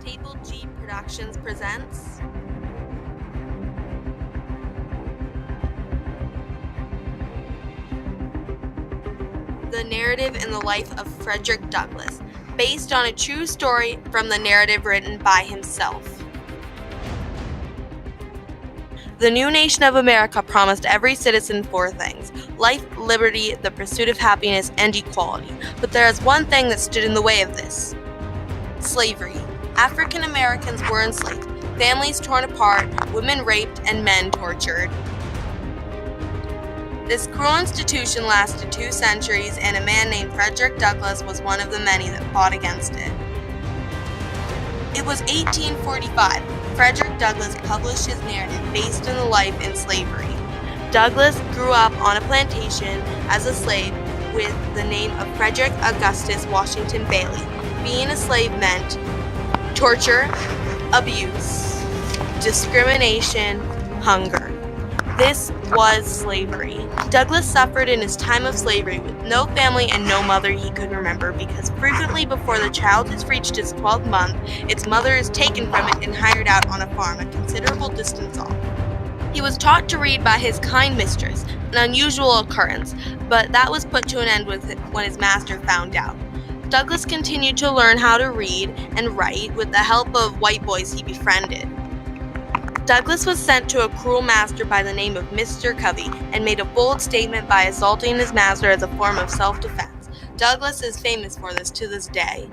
Table G Productions presents The Narrative in the Life of Frederick Douglass, based on a true story from the narrative written by himself. The new nation of America promised every citizen four things: life, liberty, the pursuit of happiness, and equality. But there is one thing that stood in the way of this: slavery. African Americans were enslaved, families torn apart, women raped, and men tortured. This cruel institution lasted 2 centuries, and a man named Frederick Douglass was one of the many that fought against it. It was 1845. Frederick Douglass published his narrative based on the life in slavery. Douglass grew up on a plantation as a slave with the name of Frederick Augustus Washington Bailey. Being a slave meant torture, abuse, discrimination, hunger. This was slavery. Douglass suffered in his time of slavery with no family and no mother he could remember, because frequently before the child has reached its 12th month, its mother is taken from it and hired out on a farm a considerable distance off. He was taught to read by his kind mistress, an unusual occurrence, but that was put to an end when his master found out. Douglass continued to learn how to read and write with the help of white boys he befriended. Douglass was sent to a cruel master by the name of Mr. Covey and made a bold statement by assaulting his master as a form of self-defense. Douglass is famous for this to this day.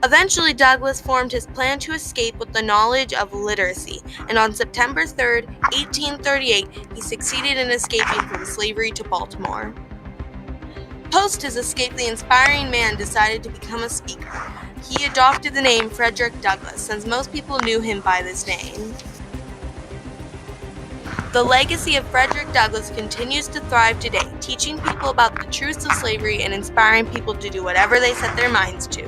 Eventually, Douglass formed his plan to escape with the knowledge of literacy, and on September 3, 1838, he succeeded in escaping from slavery to Baltimore. Post his escape, the inspiring man decided to become a speaker. He adopted the name Frederick Douglass, since most people knew him by this name. The legacy of Frederick Douglass continues to thrive today, teaching people about the truths of slavery and inspiring people to do whatever they set their minds to.